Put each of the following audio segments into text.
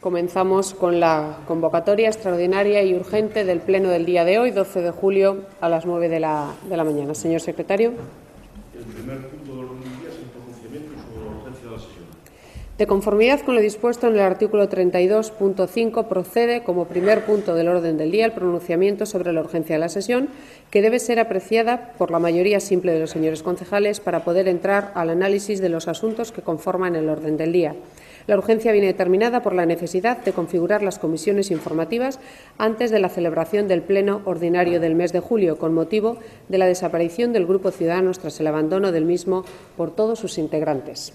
Comenzamos con la convocatoria extraordinaria y urgente del Pleno del día de hoy, 12 de julio, a las 9 de la mañana. Señor secretario. El primer punto del orden del día es el pronunciamiento sobre la urgencia de la sesión. De conformidad con lo dispuesto en el artículo 32.5, procede como primer punto del orden del día el pronunciamiento sobre la urgencia de la sesión, que debe ser apreciada por la mayoría simple de los señores concejales para poder entrar al análisis de los asuntos que conforman el orden del día. La urgencia viene determinada por la necesidad de configurar las comisiones informativas antes de la celebración del Pleno ordinario del mes de julio, con motivo de la desaparición del Grupo Ciudadanos tras el abandono del mismo por todos sus integrantes.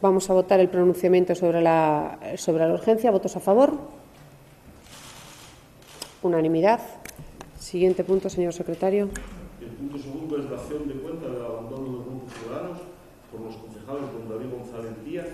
Vamos a votar el pronunciamiento sobre la urgencia. ¿Votos a favor? Unanimidad. Siguiente punto, señor secretario. El punto segundo es la acción de cuenta del abandono del Grupo Ciudadanos por los concejales don David González Díaz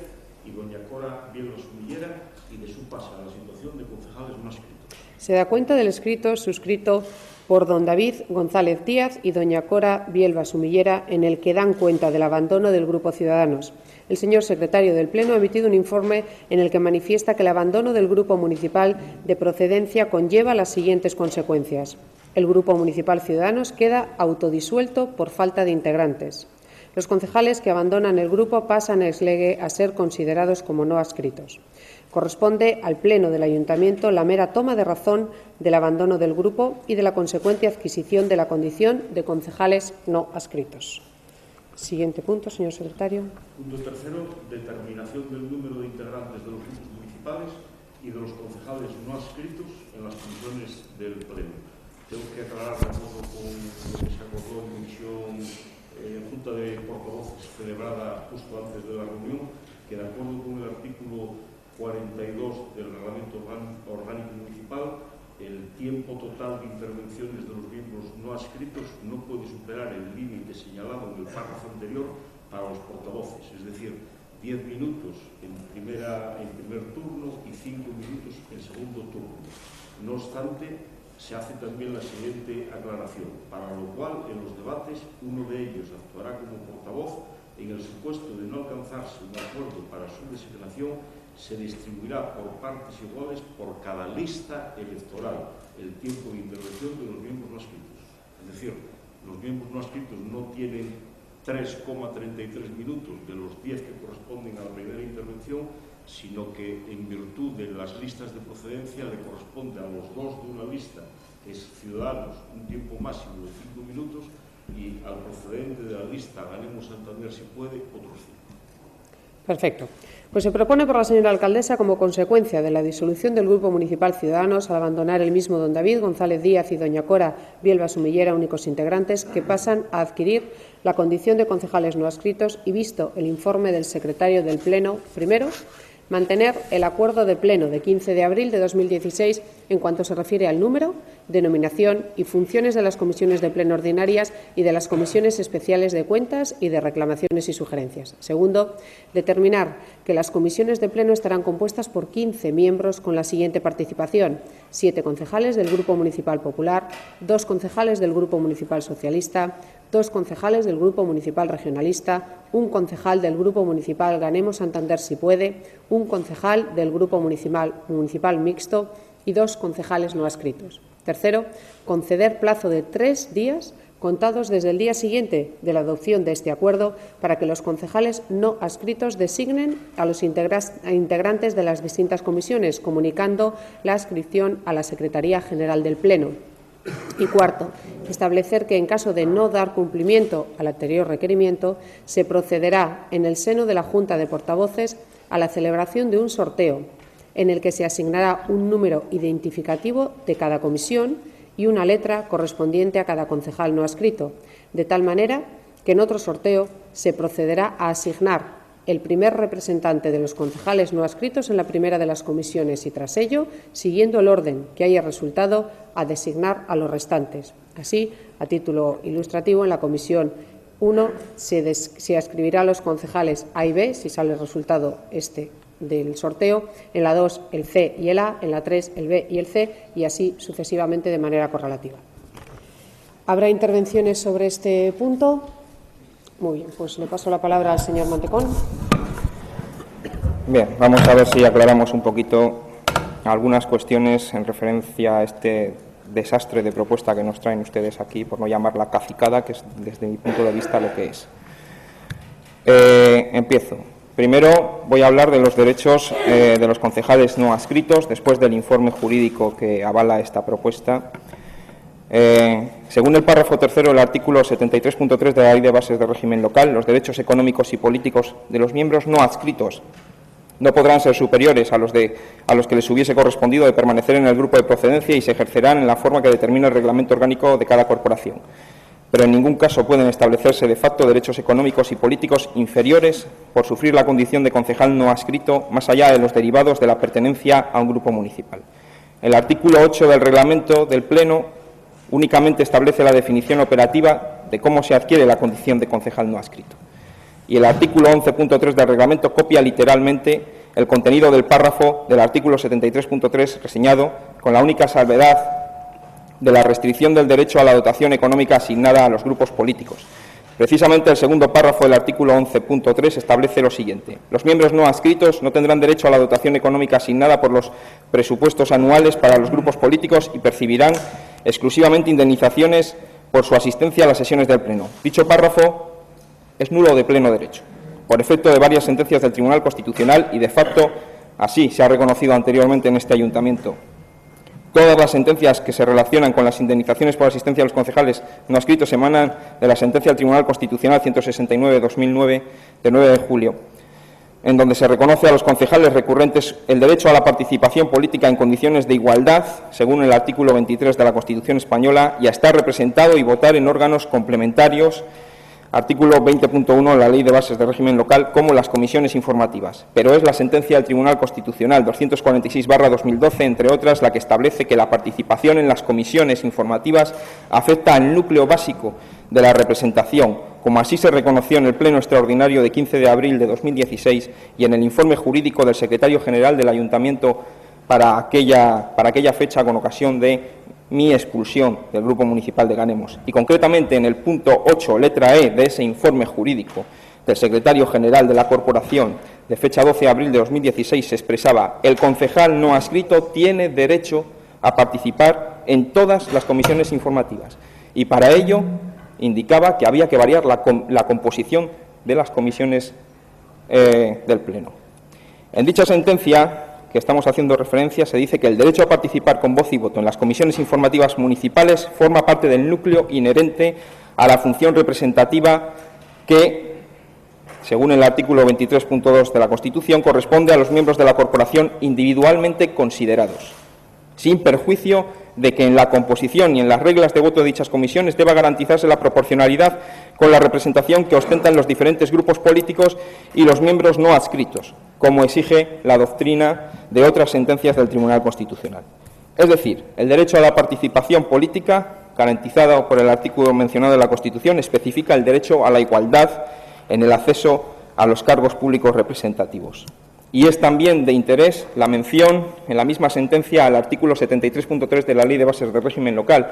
y doña Cora Bielba Sumillera y de su paso a la situación de concejales no adscritos. Se da cuenta del escrito suscrito por don David González Díaz y doña Cora Bielba Sumillera, en el que dan cuenta del abandono del Grupo Ciudadanos. El señor secretario del Pleno ha emitido un informe en el que manifiesta que el abandono del Grupo Municipal de procedencia conlleva las siguientes consecuencias. El Grupo Municipal Ciudadanos queda autodisuelto por falta de integrantes. Los concejales que abandonan el grupo pasan ex lege a ser considerados como no adscritos. Corresponde al Pleno del Ayuntamiento la mera toma de razón del abandono del grupo y de la consecuente adquisición de la condición de concejales no adscritos. Siguiente punto, señor secretario. Punto tercero, determinación del número de integrantes de los grupos municipales y de los concejales no adscritos en las comisiones del Pleno. Tengo que aclarar, de acuerdo con lo que se acordó en comisión Junta de Portavoces celebrada justo antes de la reunión, que de acuerdo con el artículo 42 del Reglamento Orgánico Municipal, el tiempo total de intervenciones de los miembros no adscritos no puede superar el límite señalado en el párrafo anterior para los portavoces, es decir, 10 minutos en primer turno y 5 minutos en segundo turno. No obstante, se hace también la siguiente aclaración, para lo cual en los debates uno de ellos actuará como portavoz. En el supuesto de no alcanzarse un acuerdo para su designación, se distribuirá por partes iguales por cada lista electoral el tiempo de intervención de los miembros no adscritos. Es decir, los miembros no adscritos no tienen 3,33 minutos de los 10 que corresponden a la primera intervención, sino que en virtud de las listas de procedencia le corresponde a los dos de una lista, que es Ciudadanos, un tiempo máximo de 5 minutos, y al procedente de la lista Ganemos Santander, si puede, otros 5. Perfecto. Pues se propone por la señora alcaldesa, como consecuencia de la disolución del Grupo Municipal Ciudadanos, al abandonar el mismo don David González Díaz y doña Cora Bielba Sumillera, únicos integrantes, que pasan a adquirir la condición de concejales no adscritos y, visto el informe del secretario del Pleno, primero, mantener el acuerdo de Pleno de 15 de abril de 2016 en cuanto se refiere al número, denominación y funciones de las comisiones de Pleno ordinarias y de las comisiones especiales de cuentas y de reclamaciones y sugerencias. Segundo, determinar que las comisiones de Pleno estarán compuestas por 15 miembros con la siguiente participación: 7 concejales del Grupo Municipal Popular, 2 concejales del Grupo Municipal Socialista, 2 concejales del Grupo Municipal Regionalista, 1 concejal del Grupo Municipal Ganemos Santander, si puede, 1 concejal del Grupo Municipal Mixto y 2 concejales no adscritos. Tercero, conceder plazo de 3 días contados desde el día siguiente de la adopción de este acuerdo para que los concejales no adscritos designen a los integrantes de las distintas comisiones, comunicando la adscripción a la Secretaría General del Pleno. Y cuarto, establecer que en caso de no dar cumplimiento al anterior requerimiento, se procederá en el seno de la Junta de Portavoces a la celebración de un sorteo en el que se asignará un número identificativo de cada comisión y una letra correspondiente a cada concejal no adscrito, de tal manera que en otro sorteo se procederá a asignar el primer representante de los concejales no adscritos en la primera de las comisiones y, tras ello, siguiendo el orden que haya resultado, a designar a los restantes. Así, a título ilustrativo, en la comisión 1 se adscribirá a los concejales A y B, si sale el resultado del sorteo, en la 2 el C y el A, en la 3 el B y el C, y así sucesivamente de manera correlativa. ¿Habrá intervenciones sobre este punto? Muy bien, pues le paso la palabra al señor Mantecón. Bien, vamos a ver si aclaramos un poquito algunas cuestiones en referencia a este desastre de propuesta que nos traen ustedes aquí, por no llamarla cacicada, que es desde mi punto de vista lo que es. Empiezo. Primero voy a hablar de los derechos de los concejales no adscritos, después del informe jurídico que avala esta propuesta. Según el párrafo tercero del artículo 73.3 de la Ley de Bases de Régimen Local, los derechos económicos y políticos de los miembros no adscritos no podrán ser superiores a los que les hubiese correspondido de permanecer en el grupo de procedencia y se ejercerán en la forma que determina el reglamento orgánico de cada corporación. Pero en ningún caso pueden establecerse de facto derechos económicos y políticos inferiores por sufrir la condición de concejal no adscrito, más allá de los derivados de la pertenencia a un grupo municipal. El artículo 8 del reglamento del Pleno únicamente establece la definición operativa de cómo se adquiere la condición de concejal no adscrito. Y el artículo 11.3 del reglamento copia literalmente el contenido del párrafo del artículo 73.3 reseñado, con la única salvedad de la restricción del derecho a la dotación económica asignada a los grupos políticos. Precisamente el segundo párrafo del artículo 11.3 establece lo siguiente: los miembros no adscritos no tendrán derecho a la dotación económica asignada por los presupuestos anuales para los grupos políticos y percibirán exclusivamente indemnizaciones por su asistencia a las sesiones del Pleno. Dicho párrafo es nulo de pleno derecho, por efecto de varias sentencias del Tribunal Constitucional y, de facto, así se ha reconocido anteriormente en este ayuntamiento. Todas las sentencias que se relacionan con las indemnizaciones por asistencia a los concejales no adscritos emanan de la sentencia del Tribunal Constitucional 169/2009 de 9 de julio, en donde se reconoce a los concejales recurrentes el derecho a la participación política en condiciones de igualdad, según el artículo 23 de la Constitución española, y a estar representado y votar en órganos complementarios, artículo 20.1 de la Ley de Bases de Régimen Local, como las comisiones informativas. Pero es la sentencia del Tribunal Constitucional 246/2012, entre otras, la que establece que la participación en las comisiones informativas afecta al núcleo básico de la representación, como así se reconoció en el Pleno Extraordinario de 15 de abril de 2016 y en el informe jurídico del Secretario General del Ayuntamiento para aquella fecha, con ocasión de mi expulsión del Grupo Municipal de Ganemos. Y concretamente en el punto 8, letra E, de ese informe jurídico del Secretario General de la Corporación de fecha 12 de abril de 2016 se expresaba: el concejal no adscrito tiene derecho a participar en todas las comisiones informativas, y para ello indicaba que había que variar la composición de las comisiones del Pleno. En dicha sentencia que estamos haciendo referencia, se dice que el derecho a participar con voz y voto en las comisiones informativas municipales forma parte del núcleo inherente a la función representativa que, según el artículo 23.2 de la Constitución, corresponde a los miembros de la corporación individualmente considerados, sin perjuicio de que en la composición y en las reglas de voto de dichas comisiones deba garantizarse la proporcionalidad con la representación que ostentan los diferentes grupos políticos y los miembros no adscritos, como exige la doctrina de otras sentencias del Tribunal Constitucional. Es decir, el derecho a la participación política, garantizado por el artículo mencionado de la Constitución, especifica el derecho a la igualdad en el acceso a los cargos públicos representativos. Y es también de interés la mención en la misma sentencia al artículo 73.3 de la Ley de Bases de Régimen Local,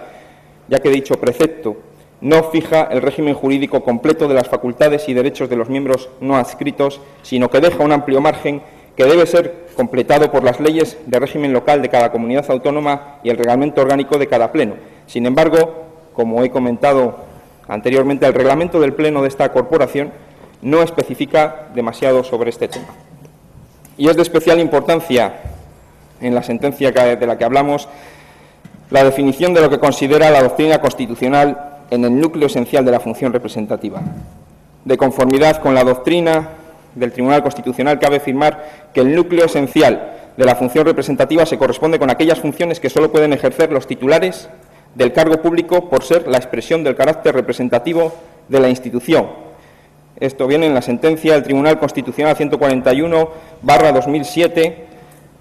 ya que dicho precepto no fija el régimen jurídico completo de las facultades y derechos de los miembros no adscritos, sino que deja un amplio margen que debe ser completado por las leyes de régimen local de cada comunidad autónoma y el reglamento orgánico de cada pleno. Sin embargo, como he comentado anteriormente, el reglamento del Pleno de esta corporación no especifica demasiado sobre este tema. Y es de especial importancia, en la sentencia de la que hablamos, la definición de lo que considera la doctrina constitucional en el núcleo esencial de la función representativa. De conformidad con la doctrina del Tribunal Constitucional, cabe afirmar que el núcleo esencial de la función representativa se corresponde con aquellas funciones que solo pueden ejercer los titulares del cargo público por ser la expresión del carácter representativo de la institución. Esto viene en la sentencia del Tribunal Constitucional 141/2007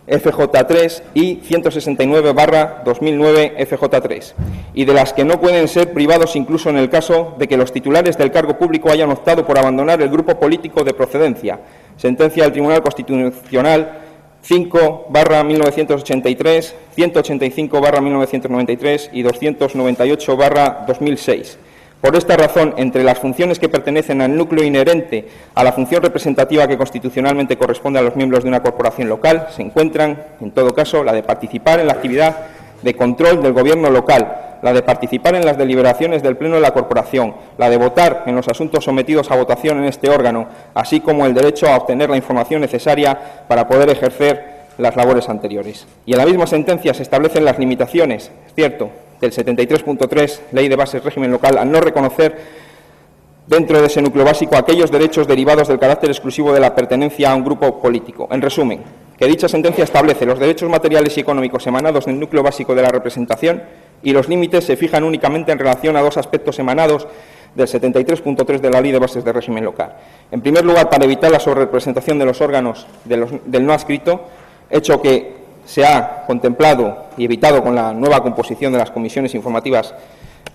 FJ3 y 169/2009 FJ3, y de las que no pueden ser privados incluso en el caso de que los titulares del cargo público hayan optado por abandonar el grupo político de procedencia. Sentencia del Tribunal Constitucional 5/1983, 185/1993 y 298/2006. Por esta razón, entre las funciones que pertenecen al núcleo inherente a la función representativa que constitucionalmente corresponde a los miembros de una corporación local, se encuentran, en todo caso, la de participar en la actividad de control del Gobierno local, la de participar en las deliberaciones del Pleno de la corporación, la de votar en los asuntos sometidos a votación en este órgano, así como el derecho a obtener la información necesaria para poder ejercer las labores anteriores. Y en la misma sentencia se establecen las limitaciones, es cierto, del 73.3, Ley de Bases Régimen Local, al no reconocer dentro de ese núcleo básico aquellos derechos derivados del carácter exclusivo de la pertenencia a un grupo político. En resumen, que dicha sentencia establece los derechos materiales y económicos emanados del núcleo básico de la representación y los límites se fijan únicamente en relación a dos aspectos emanados del 73.3 de la Ley de Bases de Régimen Local. En primer lugar, para evitar la sobrerepresentación de los órganos del no adscrito, hecho que se ha contemplado y evitado con la nueva composición de las comisiones informativas,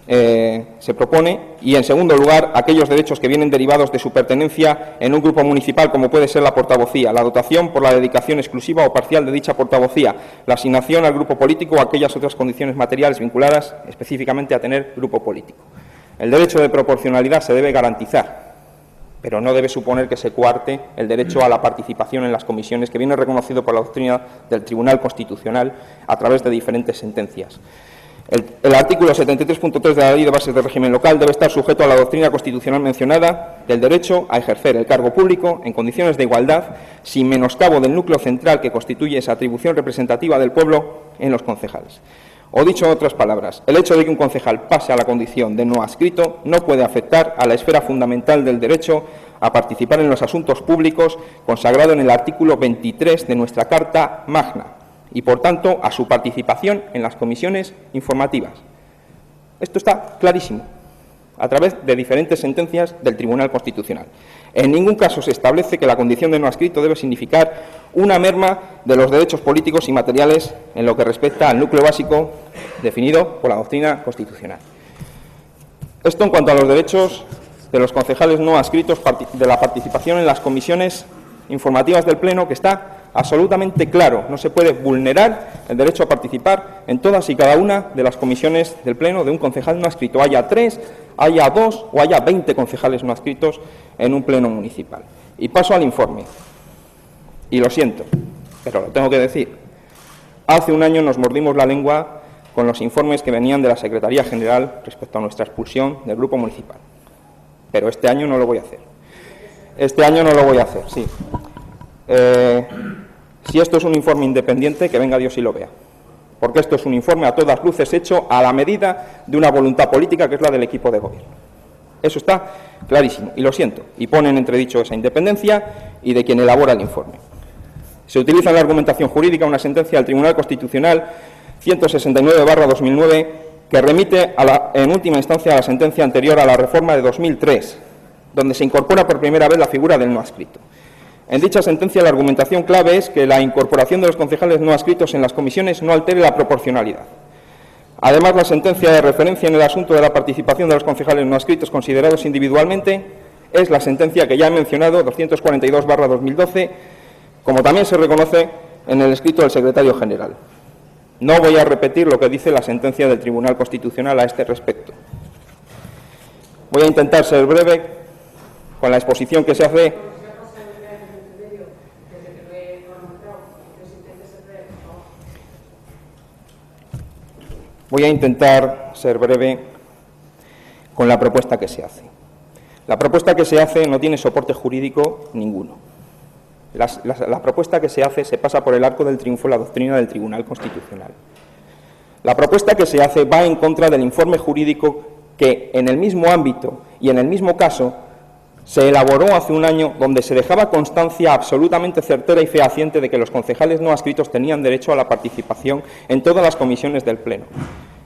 se propone, y en segundo lugar, aquellos derechos que vienen derivados de su pertenencia en un grupo municipal, como puede ser la portavocía, la dotación por la dedicación exclusiva o parcial de dicha portavocía, la asignación al grupo político o aquellas otras condiciones materiales vinculadas específicamente a tener grupo político. El derecho de proporcionalidad se debe garantizar, pero no debe suponer que se coarte el derecho a la participación en las comisiones, que viene reconocido por la doctrina del Tribunal Constitucional a través de diferentes sentencias. El artículo 73.3 de la Ley de Bases de Régimen Local debe estar sujeto a la doctrina constitucional mencionada del derecho a ejercer el cargo público en condiciones de igualdad, sin menoscabo del núcleo central que constituye esa atribución representativa del pueblo en los concejales. O dicho en otras palabras, el hecho de que un concejal pase a la condición de no adscrito no puede afectar a la esfera fundamental del derecho a participar en los asuntos públicos consagrado en el artículo 23 de nuestra Carta Magna y, por tanto, a su participación en las comisiones informativas. Esto está clarísimo, a través de diferentes sentencias del Tribunal Constitucional. En ningún caso se establece que la condición de no adscrito debe significar una merma de los derechos políticos y materiales en lo que respecta al núcleo básico definido por la doctrina constitucional. Esto en cuanto a los derechos de los concejales no adscritos de la participación en las comisiones informativas del Pleno, que está absolutamente claro. No se puede vulnerar el derecho a participar en todas y cada una de las comisiones del Pleno de un concejal no adscrito, haya 3, haya 2 o haya 20 concejales no adscritos en un Pleno municipal. Y paso al informe. Y lo siento, pero lo tengo que decir. Hace un año nos mordimos la lengua con los informes que venían de la Secretaría General respecto a nuestra expulsión del grupo municipal. Pero este año no lo voy a hacer. Este año no lo voy a hacer, sí. Si esto es un informe independiente, que venga Dios y lo vea. Porque esto es un informe a todas luces hecho a la medida de una voluntad política que es la del equipo de gobierno. Eso está clarísimo, y lo siento. Y pone en entredicho esa independencia y de quien elabora el informe. Se utiliza en la argumentación jurídica una sentencia del Tribunal Constitucional 169/2009 que remite en última instancia a la sentencia anterior a la reforma de 2003, donde se incorpora por primera vez la figura del no adscrito. En dicha sentencia la argumentación clave es que la incorporación de los concejales no adscritos en las comisiones no altere la proporcionalidad. Además, la sentencia de referencia en el asunto de la participación de los concejales no adscritos considerados individualmente es la sentencia que ya he mencionado, 242/2012, como también se reconoce en el escrito del secretario general. No voy a repetir lo que dice la sentencia del Tribunal Constitucional a este respecto. Voy a intentar ser breve con la exposición que se hace. Voy a intentar ser breve con la propuesta que se hace. La propuesta que se hace no tiene soporte jurídico ninguno. La propuesta que se hace se pasa por el arco del triunfo la doctrina del Tribunal Constitucional. La propuesta que se hace va en contra del informe jurídico que en el mismo ámbito y en el mismo caso se elaboró hace un año, donde se dejaba constancia absolutamente certera y fehaciente de que los concejales no adscritos tenían derecho a la participación en todas las comisiones del Pleno.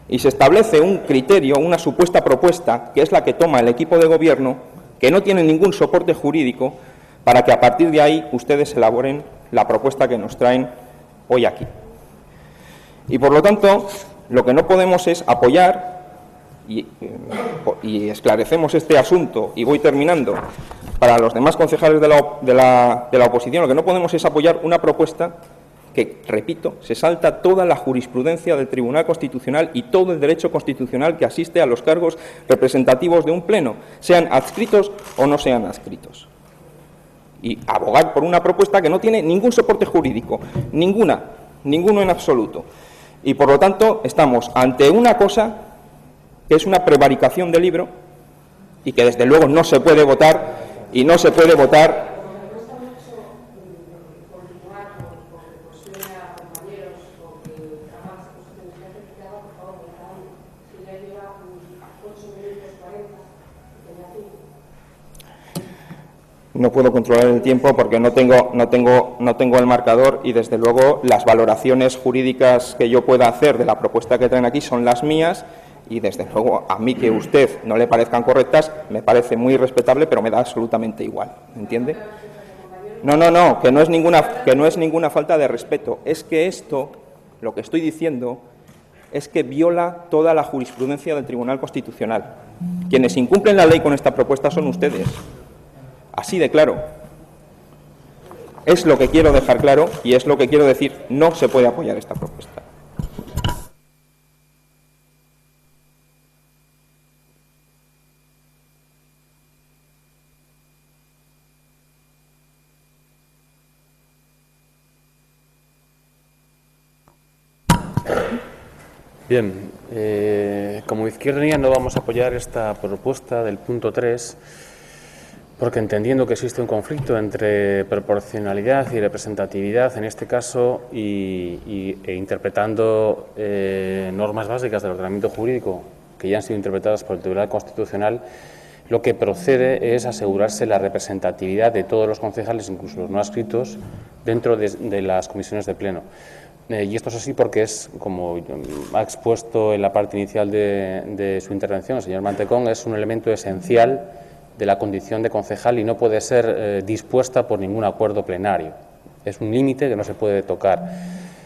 Y se establece un criterio, una supuesta propuesta, que es la que toma el equipo de gobierno, que no tiene ningún soporte jurídico, para que a partir de ahí ustedes elaboren la propuesta que nos traen hoy aquí. Y por lo tanto, lo que no podemos es apoyar, y esclarecemos este asunto, y voy terminando, para los demás concejales de la oposición, lo que no podemos es apoyar una propuesta que, repito, se salta toda la jurisprudencia del Tribunal Constitucional y todo el derecho constitucional que asiste a los cargos representativos de un pleno, sean adscritos o no sean adscritos. Y abogar por una propuesta que no tiene ningún soporte jurídico, ninguno en absoluto. Y, por lo tanto, estamos ante una cosa que es una prevaricación del libro y que, desde luego, no se puede votar y no se puede votar. No puedo controlar el tiempo porque no tengo el marcador y, desde luego, las valoraciones jurídicas que yo pueda hacer de la propuesta que traen aquí son las mías y, desde luego, a mí que a usted no le parezcan correctas me parece muy respetable, pero me da absolutamente igual, ¿entiende? No, que no es ninguna falta de respeto. Es que esto, lo que estoy diciendo, es que viola toda la jurisprudencia del Tribunal Constitucional. Quienes incumplen la ley con esta propuesta son ustedes. Así de claro. Es lo que quiero dejar claro y es lo que quiero decir. No se puede apoyar esta propuesta. Bien, como Izquierda Unida no vamos a apoyar esta propuesta del punto 3, porque entendiendo que existe un conflicto entre proporcionalidad y representatividad en este caso e interpretando normas básicas del ordenamiento jurídico que ya han sido interpretadas por el Tribunal Constitucional, lo que procede es asegurarse la representatividad de todos los concejales, incluso los no adscritos, dentro de las comisiones de pleno. Y esto es así porque es, como ha expuesto en la parte inicial de su intervención el señor Mantecón, es un elemento esencial de la condición de concejal y no puede ser dispuesta por ningún acuerdo plenario. Es un límite que no se puede tocar.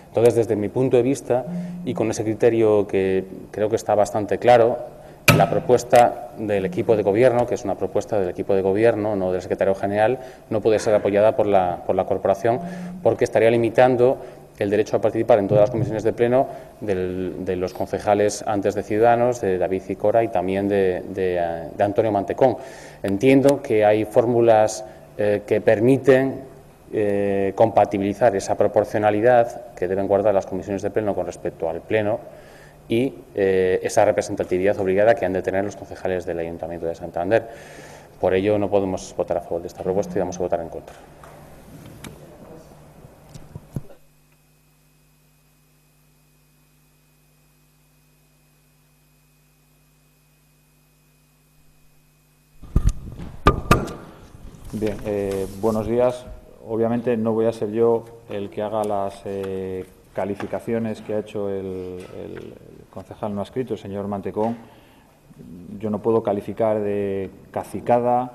Entonces, desde mi punto de vista, y con ese criterio que creo que está bastante claro, la propuesta del equipo de gobierno, que es una propuesta del equipo de gobierno, no del secretario general, no puede ser apoyada por la corporación porque estaría limitando el derecho a participar en todas las comisiones de pleno de los concejales antes de Ciudadanos, de David Cicora y también de Antonio Mantecón. Entiendo que hay fórmulas que permiten compatibilizar esa proporcionalidad que deben guardar las comisiones de pleno con respecto al pleno y esa representatividad obligada que han de tener los concejales del Ayuntamiento de Santander. Por ello, no podemos votar a favor de esta propuesta y vamos a votar en contra. Bien, buenos días. Obviamente no voy a ser yo el que haga las calificaciones que ha hecho el concejal no adscrito, el señor Mantecón. Yo no puedo calificar de cacicada,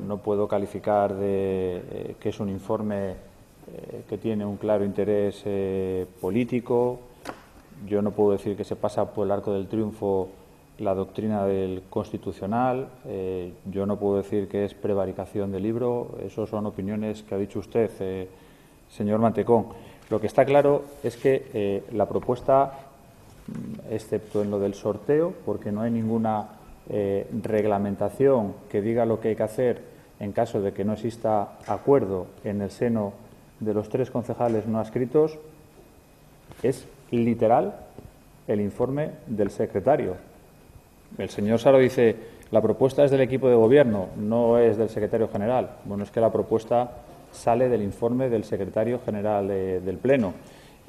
no puedo calificar de que es un informe que tiene un claro interés político. Yo no puedo decir que se pasa por el arco del triunfo la doctrina del Constitucional. Yo no puedo decir que es prevaricación del libro. Esas son opiniones que ha dicho usted, señor Mantecón. Lo que está claro es que la propuesta, excepto en lo del sorteo, porque no hay ninguna reglamentación que diga lo que hay que hacer en caso de que no exista acuerdo en el seno de los 3 concejales no adscritos, es literal el informe del secretario. El señor Saro dice, la propuesta es del equipo de gobierno, no es del secretario general. Bueno, es que la propuesta sale del informe del secretario general del Pleno.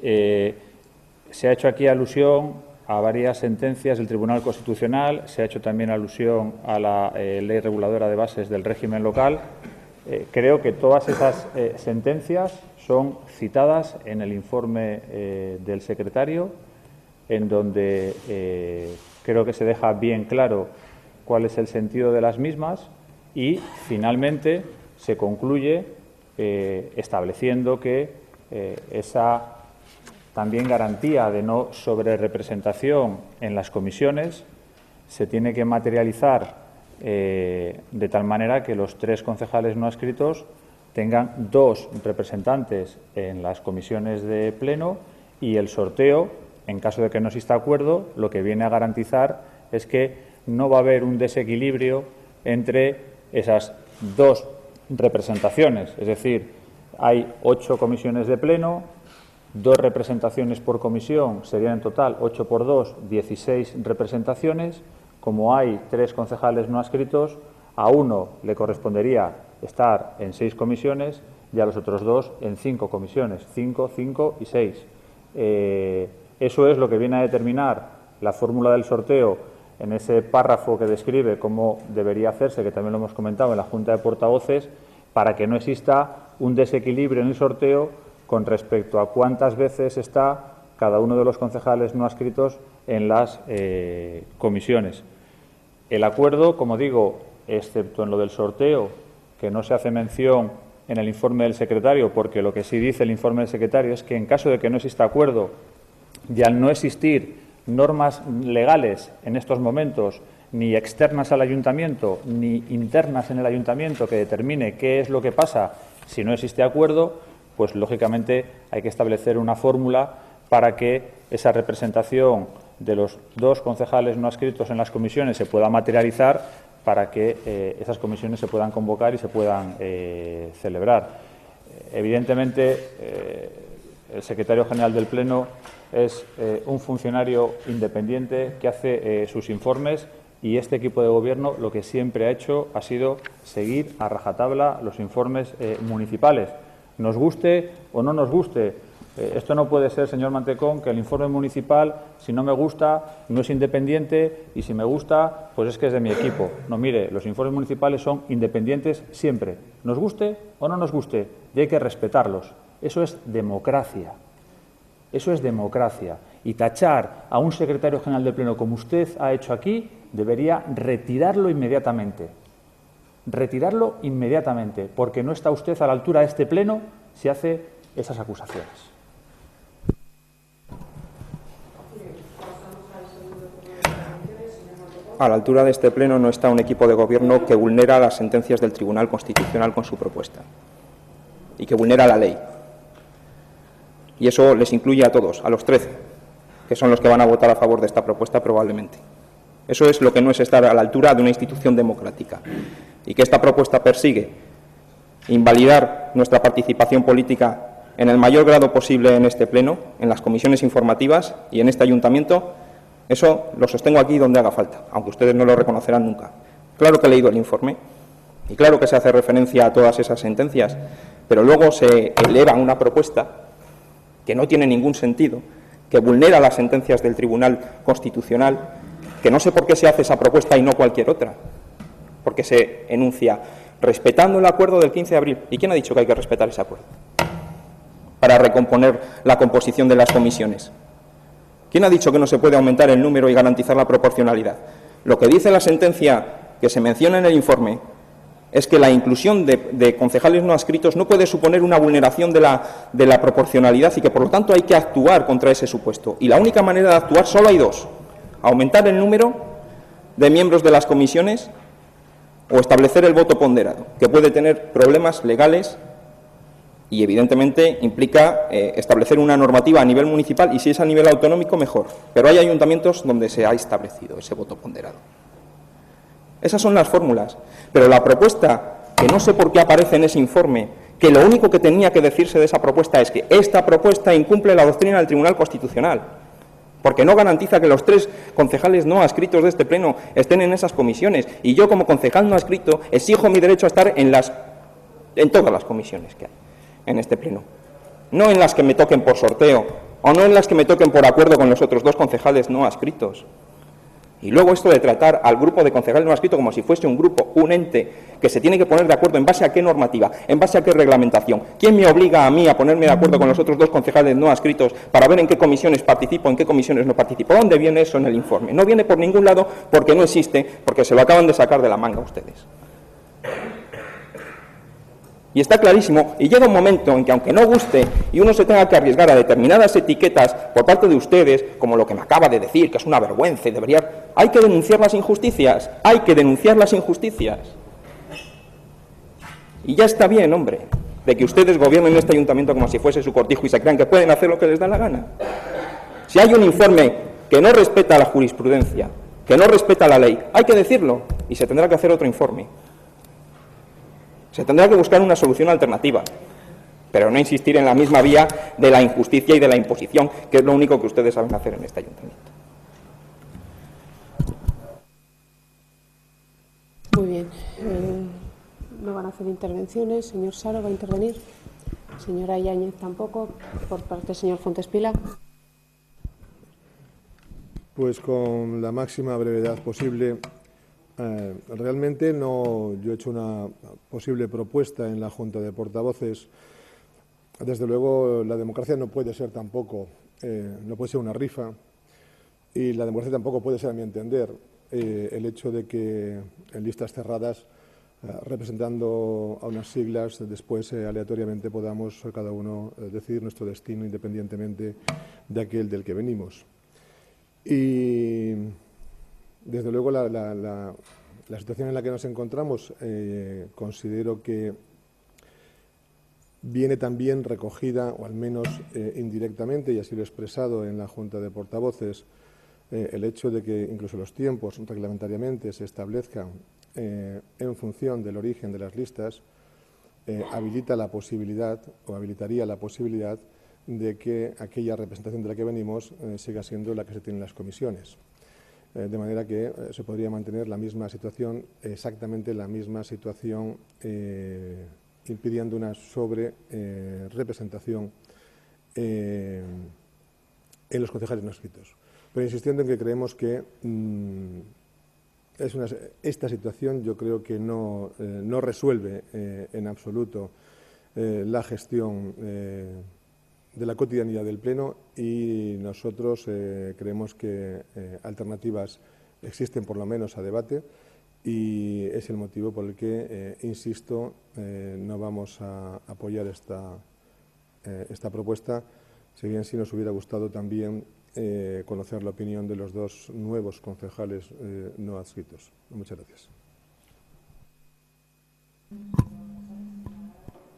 Se ha hecho aquí alusión a varias sentencias del Tribunal Constitucional, se ha hecho también alusión a la Ley Reguladora de Bases del Régimen Local. Creo que todas esas sentencias son citadas en el informe del secretario, en donde creo que se deja bien claro cuál es el sentido de las mismas y, finalmente, se concluye estableciendo que esa también garantía de no sobrerepresentación en las comisiones se tiene que materializar de tal manera que los 3 concejales no adscritos tengan 2 representantes en las comisiones de pleno y el sorteo, en caso de que no exista acuerdo, lo que viene a garantizar es que no va a haber un desequilibrio entre esas 2 representaciones. Es decir, hay 8 comisiones de pleno, 2 representaciones por comisión, serían en total 8 por 2, 16 representaciones. Como hay 3 concejales no adscritos, a uno le correspondería estar en 6 comisiones y a los otros 2 en 5 comisiones, 5, 5 y 6. Eso es lo que viene a determinar la fórmula del sorteo en ese párrafo que describe cómo debería hacerse, que también lo hemos comentado en la Junta de Portavoces, para que no exista un desequilibrio en el sorteo con respecto a cuántas veces está cada uno de los concejales no adscritos en las comisiones. El acuerdo, como digo, excepto en lo del sorteo, que no se hace mención en el informe del secretario, porque lo que sí dice el informe del secretario es que en caso de que no exista acuerdo y al no existir normas legales en estos momentos, ni externas al ayuntamiento, ni internas en el ayuntamiento, que determine qué es lo que pasa si no existe acuerdo, pues lógicamente hay que establecer una fórmula para que esa representación de los 2 concejales no adscritos en las comisiones se pueda materializar, para que esas comisiones se puedan convocar y se puedan celebrar. Evidentemente, el secretario general del Pleno es un funcionario independiente que hace sus informes, y este equipo de gobierno lo que siempre ha hecho ha sido seguir a rajatabla los informes municipales. Nos guste o no nos guste, esto no puede ser, señor Mantecón, que el informe municipal, si no me gusta, no es independiente, y si me gusta, pues es que es de mi equipo. No, mire, los informes municipales son independientes siempre, nos guste o no nos guste, y hay que respetarlos. Eso es democracia. Eso es democracia. Y tachar a un secretario general del Pleno, como usted ha hecho aquí, debería retirarlo inmediatamente. Retirarlo inmediatamente, porque no está usted a la altura de este Pleno si hace esas acusaciones. A la altura de este Pleno no está un equipo de gobierno que vulnera las sentencias del Tribunal Constitucional con su propuesta y que vulnera la ley. Y eso les incluye a todos, a los 13, que son los que van a votar a favor de esta propuesta probablemente. Eso es lo que no es estar a la altura de una institución democrática. Y que esta propuesta persigue invalidar nuestra participación política en el mayor grado posible en este Pleno, en las comisiones informativas y en este ayuntamiento. Eso lo sostengo aquí donde haga falta, aunque ustedes no lo reconocerán nunca. Claro que he leído el informe y claro que se hace referencia a todas esas sentencias, pero luego se eleva una propuesta que no tiene ningún sentido, que vulnera las sentencias del Tribunal Constitucional, que no sé por qué se hace esa propuesta y no cualquier otra, porque se enuncia respetando el acuerdo del 15 de abril. ¿Y quién ha dicho que hay que respetar ese acuerdo para recomponer la composición de las comisiones? ¿Quién ha dicho que no se puede aumentar el número y garantizar la proporcionalidad? Lo que dice la sentencia que se menciona en el informe es que la inclusión de concejales no adscritos no puede suponer una vulneración de la proporcionalidad y que, por lo tanto, hay que actuar contra ese supuesto. Y la única manera de actuar solo hay 2. Aumentar el número de miembros de las comisiones o establecer el voto ponderado, que puede tener problemas legales y, evidentemente, implica establecer una normativa a nivel municipal y, si es a nivel autonómico, mejor. Pero hay ayuntamientos donde se ha establecido ese voto ponderado. Esas son las fórmulas. Pero la propuesta, que no sé por qué aparece en ese informe, que lo único que tenía que decirse de esa propuesta es que esta propuesta incumple la doctrina del Tribunal Constitucional, porque no garantiza que los 3 concejales no adscritos de este Pleno estén en esas comisiones. Y yo, como concejal no adscrito, exijo mi derecho a estar en todas las comisiones que hay en este Pleno. No en las que me toquen por sorteo, o no en las que me toquen por acuerdo con los otros 2 concejales no adscritos. Y luego esto de tratar al grupo de concejales no adscritos como si fuese un grupo, un ente, que se tiene que poner de acuerdo en base a qué normativa, en base a qué reglamentación. ¿Quién me obliga a mí a ponerme de acuerdo con los otros 2 concejales no adscritos para ver en qué comisiones participo, en qué comisiones no participo? ¿Dónde viene eso en el informe? No viene por ningún lado, porque no existe, porque se lo acaban de sacar de la manga ustedes. Y está clarísimo, y llega un momento en que, aunque no guste y uno se tenga que arriesgar a determinadas etiquetas por parte de ustedes, como lo que me acaba de decir, que es una vergüenza y debería... Hay que denunciar las injusticias, hay que denunciar las injusticias. Y ya está bien, hombre. de que ustedes gobiernen este ayuntamiento como si fuese su cortijo y se crean que pueden hacer lo que les da la gana. Si hay un informe que no respeta la jurisprudencia, que no respeta la ley, hay que decirlo y se tendrá que hacer otro informe. Se tendrá que buscar una solución alternativa, pero no insistir en la misma vía de la injusticia y de la imposición, que es lo único que ustedes saben hacer en este ayuntamiento. Muy bien. No van a hacer intervenciones. Señor Saro, ¿va a intervenir? Señora Yáñez tampoco. Por parte del señor Fontespila. Pues con la máxima brevedad posible. Realmente yo he hecho una posible propuesta en la Junta de Portavoces. Desde luego, la democracia no puede ser tampoco, no puede ser una rifa, y la democracia tampoco puede ser, a mi entender, el hecho de que en listas cerradas, representando a unas siglas, después aleatoriamente podamos cada uno decidir nuestro destino independientemente de aquel del que venimos. Y desde luego la situación en la que nos encontramos considero que viene también recogida, o al menos indirectamente, y así lo he expresado en la Junta de Portavoces, el hecho de que incluso los tiempos reglamentariamente se establezcan en función del origen de las listas, habilita la posibilidad, o habilitaría la posibilidad, de que aquella representación de la que venimos siga siendo la que se tiene en las comisiones. De manera que se podría mantener la misma situación, exactamente la misma situación, impidiendo una representación en los concejales no inscritos. Pero insistiendo en que creemos que esta situación, yo creo que no resuelve en absoluto la gestión de la cotidianidad del Pleno, y nosotros creemos que alternativas existen, por lo menos a debate, y es el motivo por el que, insisto, no vamos a apoyar esta propuesta, si bien sí nos hubiera gustado también conocer la opinión de los dos nuevos concejales no adscritos. Muchas gracias.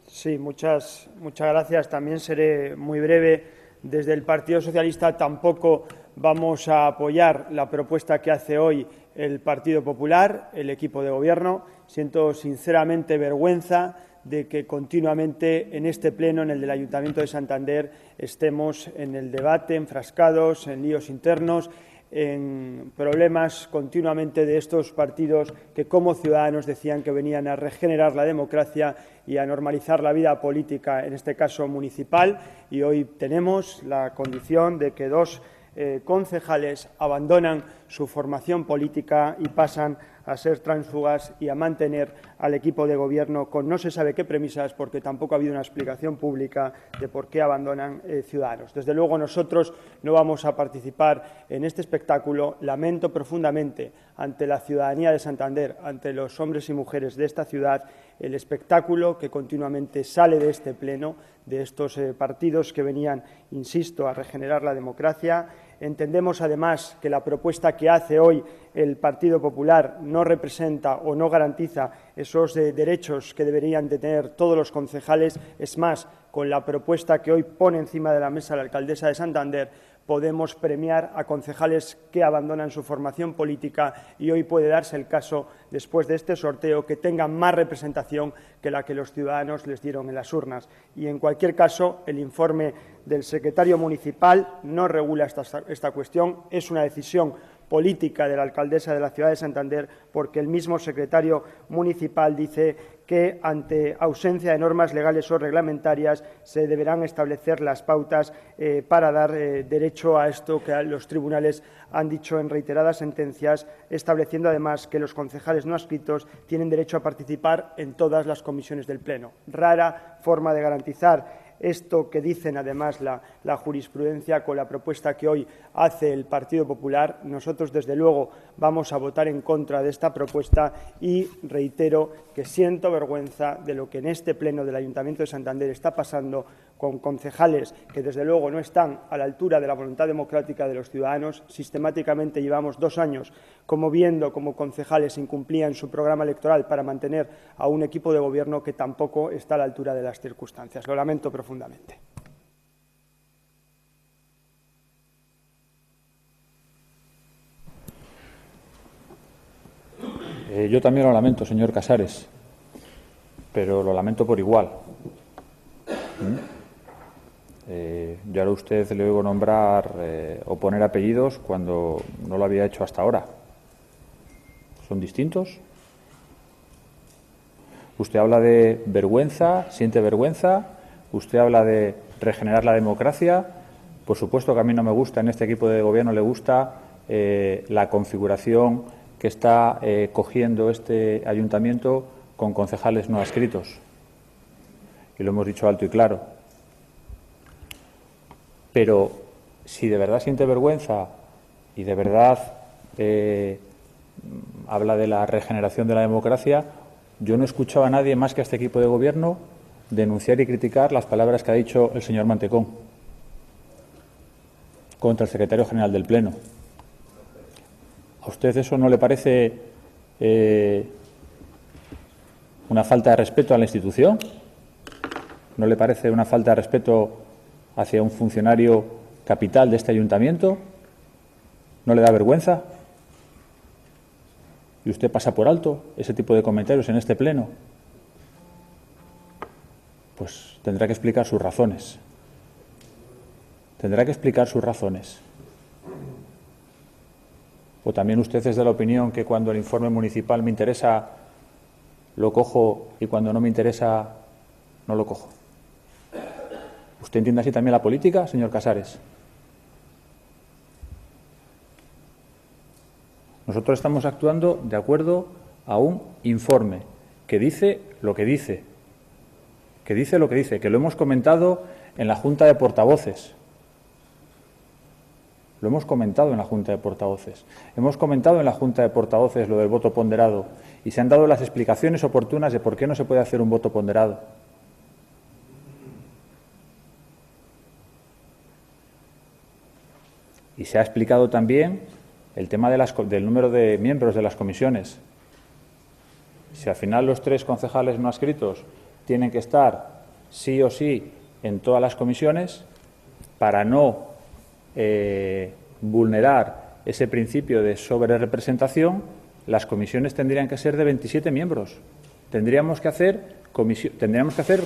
Sí, muchas gracias. También seré muy breve. Desde el Partido Socialista tampoco vamos a apoyar la propuesta que hace hoy el Partido Popular, el equipo de Gobierno. Siento sinceramente vergüenza de que continuamente en este pleno, en el del Ayuntamiento de Santander, estemos en el debate, enfrascados en líos internos, en problemas continuamente de estos partidos que, como ciudadanos, decían que venían a regenerar la democracia y a normalizar la vida política, en este caso municipal, y hoy tenemos la condición de que dos concejales abandonan su formación política y pasan a ser tránsfugas y a mantener al equipo de Gobierno con no se sabe qué premisas, porque tampoco ha habido una explicación pública de por qué abandonan Ciudadanos. Desde luego, nosotros no vamos a participar en este espectáculo. Lamento profundamente ante la ciudadanía de Santander, ante los hombres y mujeres de esta ciudad, el espectáculo que continuamente sale de este pleno, de estos partidos que venían, insisto, a regenerar la democracia. Entendemos, además, que la propuesta que hace hoy el Partido Popular no representa o no garantiza esos derechos que deberían de tener todos los concejales. Es más, con la propuesta que hoy pone encima de la mesa la alcaldesa de Santander, podemos premiar a concejales que abandonan su formación política, y hoy puede darse el caso, después de este sorteo, que tengan más representación que la que los ciudadanos les dieron en las urnas. Y, en cualquier caso, el informe del secretario municipal no regula esta cuestión. Es una decisión política de la alcaldesa de la ciudad de Santander, porque el mismo secretario municipal dice que, ante ausencia de normas legales o reglamentarias, se deberán establecer las pautas para dar derecho a esto que los tribunales han dicho en reiteradas sentencias, estableciendo además que los concejales no adscritos tienen derecho a participar en todas las comisiones del Pleno. Rara forma de garantizar esto que dicen, además, la jurisprudencia con la propuesta que hoy hace el Partido Popular. Nosotros, desde luego, vamos a votar en contra de esta propuesta y reitero que siento vergüenza de lo que en este pleno del Ayuntamiento de Santander está pasando con concejales que desde luego no están a la altura de la voluntad democrática de los ciudadanos. Sistemáticamente llevamos 2 años viendo cómo concejales incumplían su programa electoral para mantener a un equipo de gobierno que tampoco está a la altura de las circunstancias. Lo lamento profundamente. Yo también lo lamento, señor Casares, pero lo lamento por igual. Yo ahora a usted le oigo nombrar o poner apellidos cuando no lo había hecho hasta ahora. ¿Son distintos? Usted habla de vergüenza, siente vergüenza. Usted habla de regenerar la democracia. Por supuesto que a mí no me gusta, en este equipo de gobierno le gusta la configuración que está cogiendo este ayuntamiento con concejales no adscritos. Y lo hemos dicho alto y claro. Pero si de verdad siente vergüenza y de verdad habla de la regeneración de la democracia, yo no he escuchado a nadie más que a este equipo de gobierno denunciar y criticar las palabras que ha dicho el señor Mantecón contra el secretario general del Pleno. ¿A usted eso no le parece una falta de respeto a la institución? ¿No le parece una falta de respeto hacia un funcionario capital de este ayuntamiento? ¿No le da vergüenza? ¿Y usted pasa por alto ese tipo de comentarios en este pleno? Pues tendrá que explicar sus razones. Tendrá que explicar sus razones. ¿O también usted es de la opinión que cuando el informe municipal me interesa lo cojo y cuando no me interesa no lo cojo? ¿Usted entiende así también la política, señor Casares? Nosotros estamos actuando de acuerdo a un informe que dice lo que dice, que lo hemos comentado en la Junta de Portavoces. Lo hemos comentado en la Junta de Portavoces. Hemos comentado en la Junta de Portavoces lo del voto ponderado y se han dado las explicaciones oportunas de por qué no se puede hacer un voto ponderado. Y se ha explicado también el tema del número de miembros de las comisiones. Si al final los 3 concejales no adscritos tienen que estar sí o sí en todas las comisiones para no vulnerar ese principio de sobrerepresentación, las comisiones tendrían que ser de 27 miembros. Tendríamos que hacer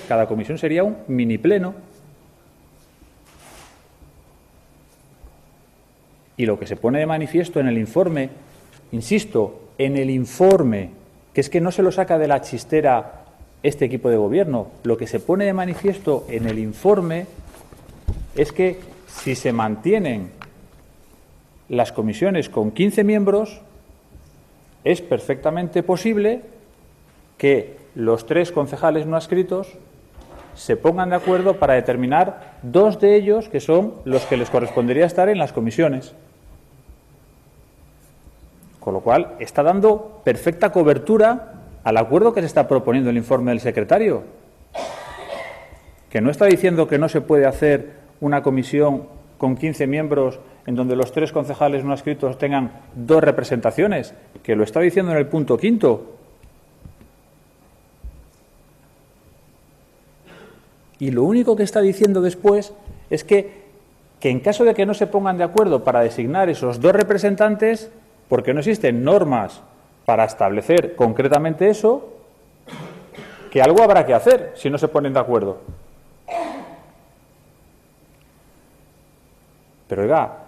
cada comisión sería un mini pleno. Y lo que se pone de manifiesto en el informe, insisto, en el informe, que es que no se lo saca de la chistera este equipo de gobierno, lo que se pone de manifiesto en el informe es que si se mantienen las comisiones con 15 miembros, es perfectamente posible que los 3 concejales no adscritos se pongan de acuerdo para determinar 2 de ellos que son los que les correspondería estar en las comisiones. Con lo cual, está dando perfecta cobertura al acuerdo que se está proponiendo el informe del secretario, que no está diciendo que no se puede hacer una comisión con 15 miembros en donde los 3 concejales no adscritos tengan 2 representaciones, que lo está diciendo en el punto 5º. Y lo único que está diciendo después es que en caso de que no se pongan de acuerdo para designar esos 2 representantes, porque no existen normas para establecer concretamente eso, que algo habrá que hacer si no se ponen de acuerdo. Pero oiga,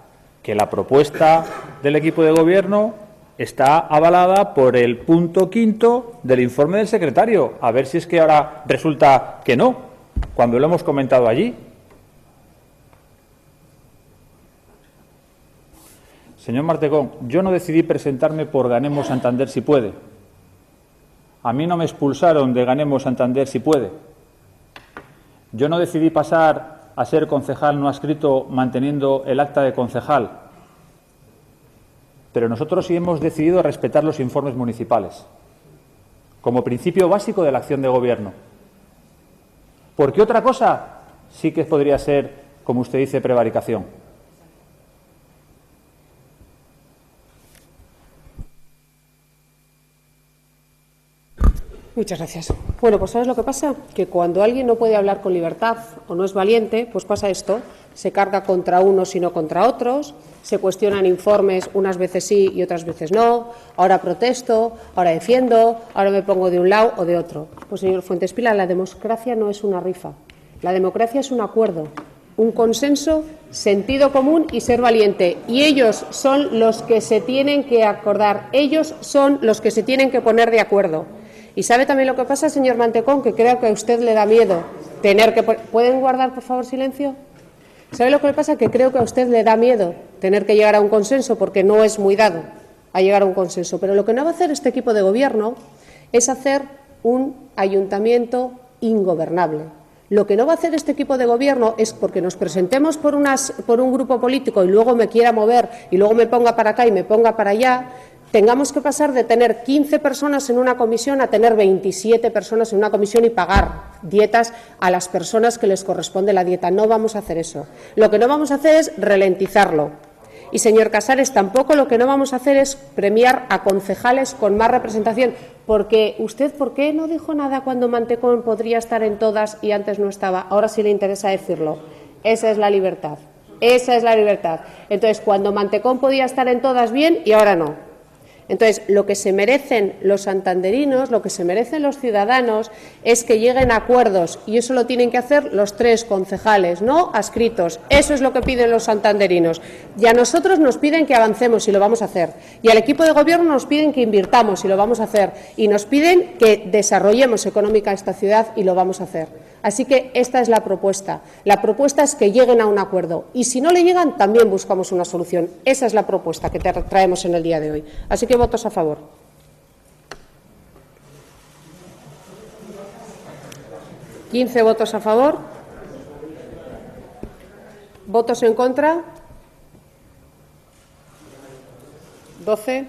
que la propuesta del equipo de gobierno está avalada por el punto 5º del informe del secretario. A ver si es que ahora resulta que no, cuando lo hemos comentado allí. Señor Mantecón, yo no decidí presentarme por Ganemos Santander si puede. A mí no me expulsaron de Ganemos Santander si puede. Yo no decidí pasar a ser concejal no adscrito manteniendo el acta de concejal. Pero nosotros sí hemos decidido respetar los informes municipales como principio básico de la acción de gobierno. Porque otra cosa sí que podría ser, como usted dice, prevaricación. Muchas gracias. Bueno, pues ¿sabes lo que pasa? Que cuando alguien no puede hablar con libertad o no es valiente, pues pasa esto. Se carga contra unos y no contra otros, se cuestionan informes unas veces sí y otras veces no, ahora protesto, ahora defiendo, ahora me pongo de un lado o de otro. Pues, señor Fuentespila, la democracia no es una rifa. La democracia es un acuerdo, un consenso, sentido común y ser valiente. Y ellos son los que se tienen que acordar, ellos son los que se tienen que poner de acuerdo. ¿Y sabe también lo que pasa, señor Mantecón? Que creo que a usted le da miedo tener que... ¿Pueden guardar, por favor, silencio? ¿Sabe lo que le pasa? Que creo que a usted le da miedo tener que llegar a un consenso, porque no es muy dado a llegar a un consenso. Pero lo que no va a hacer este equipo de gobierno es hacer un ayuntamiento ingobernable. Lo que no va a hacer este equipo de gobierno es porque nos presentemos por un grupo político y luego me quiera mover y luego me ponga para acá y me ponga para allá, tengamos que pasar de tener 15 personas en una comisión a tener 27 personas en una comisión y pagar dietas a las personas que les corresponde la dieta. No vamos a hacer eso. Lo que no vamos a hacer es ralentizarlo. Y, señor Casares, tampoco lo que no vamos a hacer es premiar a concejales con más representación, porque usted, ¿por qué no dijo nada cuando Mantecón podría estar en todas y antes no estaba? Ahora sí le interesa decirlo. Esa es la libertad. Esa es la libertad. Entonces, cuando Mantecón podía estar en todas, bien, y ahora no. Entonces, lo que se merecen los santanderinos, lo que se merecen los ciudadanos es que lleguen a acuerdos, y eso lo tienen que hacer los 3 concejales, no adscritos. Eso es lo que piden los santanderinos. Y a nosotros nos piden que avancemos, y lo vamos a hacer. Y al equipo de gobierno nos piden que invirtamos, y lo vamos a hacer. Y nos piden que desarrollemos económica esta ciudad, y lo vamos a hacer. Así que esta es la propuesta. La propuesta es que lleguen a un acuerdo. Y si no le llegan, también buscamos una solución. Esa es la propuesta que traemos en el día de hoy. Así que votos a favor. ¿15 votos a favor? ¿Votos en contra? 12.